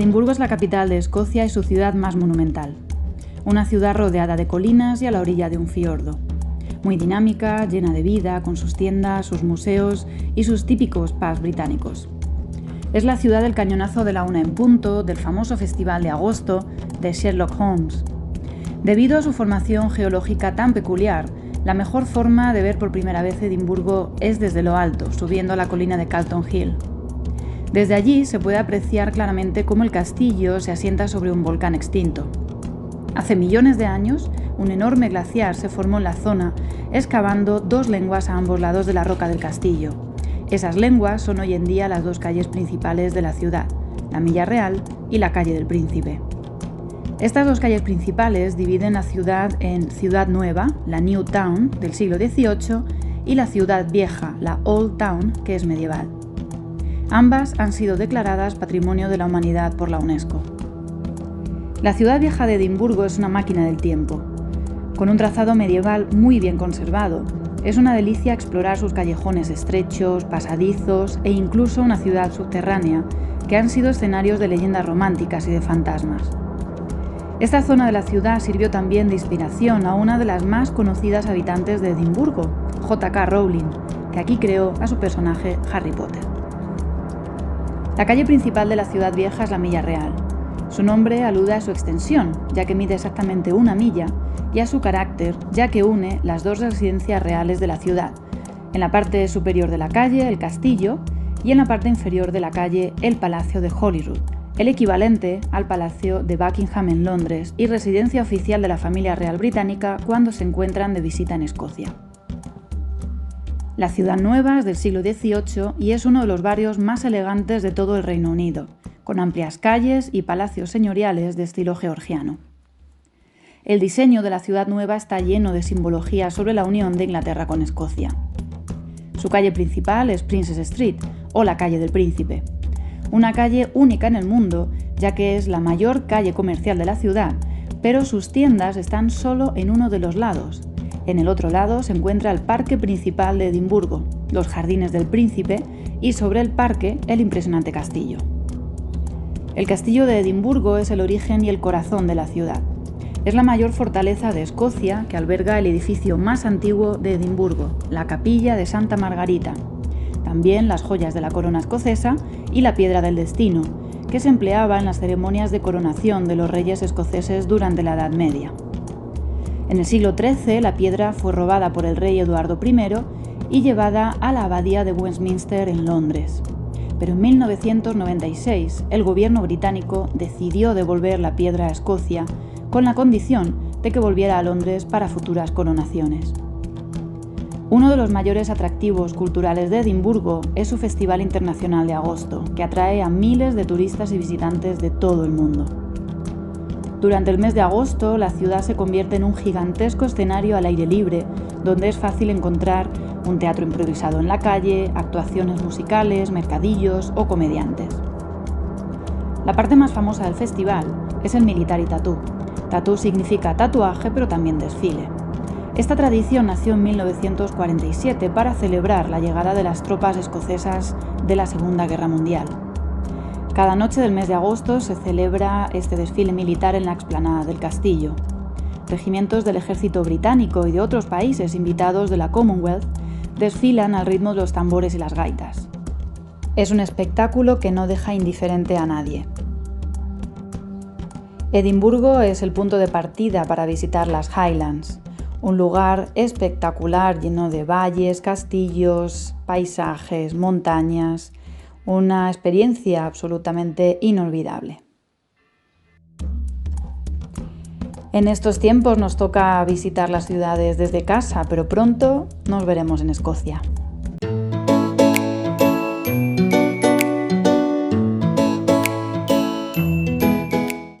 Edimburgo es la capital de Escocia y su ciudad más monumental. Una ciudad rodeada de colinas y a la orilla de un fiordo. Muy dinámica, llena de vida, con sus tiendas, sus museos y sus típicos pubs británicos. Es la ciudad del cañonazo de la 1 en punto, del famoso festival de agosto de Sherlock Holmes. Debido a su formación geológica tan peculiar, la mejor forma de ver por primera vez Edimburgo es desde lo alto, subiendo a la colina de Calton Hill. Desde allí se puede apreciar claramente cómo el castillo se asienta sobre un volcán extinto. Hace millones de años, un enorme glaciar se formó en la zona, excavando 2 lenguas a ambos lados de la roca del castillo. Esas lenguas son hoy en día las 2 calles principales de la ciudad, la Milla Real y la Calle del Príncipe. Estas 2 calles principales dividen la ciudad en Ciudad Nueva, la New Town, del siglo XVIII, y la Ciudad Vieja, la Old Town, que es medieval. Ambas han sido declaradas Patrimonio de la Humanidad por la UNESCO. La Ciudad Vieja de Edimburgo es una máquina del tiempo. Con un trazado medieval muy bien conservado, es una delicia explorar sus callejones estrechos, pasadizos e incluso una ciudad subterránea que han sido escenarios de leyendas románticas y de fantasmas. Esta zona de la ciudad sirvió también de inspiración a una de las más conocidas habitantes de Edimburgo, J.K. Rowling, que aquí creó a su personaje Harry Potter. La calle principal de la Ciudad Vieja es la Milla Real. Su nombre alude a su extensión, ya que mide exactamente 1 milla, y a su carácter, ya que une las 2 residencias reales de la ciudad. En la parte superior de la calle, el castillo, y en la parte inferior de la calle, el Palacio de Holyrood, el equivalente al Palacio de Buckingham en Londres y residencia oficial de la familia real británica cuando se encuentran de visita en Escocia. La Ciudad Nueva es del siglo XVIII y es uno de los barrios más elegantes de todo el Reino Unido, con amplias calles y palacios señoriales de estilo georgiano. El diseño de la Ciudad Nueva está lleno de simbología sobre la unión de Inglaterra con Escocia. Su calle principal es Princess Street, o la Calle del Príncipe. Una calle única en el mundo, ya que es la mayor calle comercial de la ciudad, pero sus tiendas están solo en uno de los lados. En el otro lado se encuentra el parque principal de Edimburgo, los Jardines del Príncipe, y sobre el parque el impresionante castillo. El castillo de Edimburgo es el origen y el corazón de la ciudad. Es la mayor fortaleza de Escocia que alberga el edificio más antiguo de Edimburgo, la Capilla de Santa Margarita. También las joyas de la corona escocesa y la Piedra del Destino, que se empleaba en las ceremonias de coronación de los reyes escoceses durante la Edad Media. En el siglo XIII la piedra fue robada por el rey Eduardo I y llevada a la abadía de Westminster en Londres. Pero en 1996 el gobierno británico decidió devolver la piedra a Escocia con la condición de que volviera a Londres para futuras coronaciones. Uno de los mayores atractivos culturales de Edimburgo es su Festival Internacional de Agosto, que atrae a miles de turistas y visitantes de todo el mundo. Durante el mes de agosto, la ciudad se convierte en un gigantesco escenario al aire libre, donde es fácil encontrar un teatro improvisado en la calle, actuaciones musicales, mercadillos o comediantes. La parte más famosa del festival es el Military Tattoo. Tattoo significa tatuaje, pero también desfile. Esta tradición nació en 1947 para celebrar la llegada de las tropas escocesas de la Segunda Guerra Mundial. Cada noche del mes de agosto se celebra este desfile militar en la explanada del castillo. Regimientos del ejército británico y de otros países invitados de la Commonwealth desfilan al ritmo de los tambores y las gaitas. Es un espectáculo que no deja indiferente a nadie. Edimburgo es el punto de partida para visitar las Highlands, un lugar espectacular lleno de valles, castillos, paisajes, montañas. Una experiencia absolutamente inolvidable. En estos tiempos nos toca visitar las ciudades desde casa, pero pronto nos veremos en Escocia.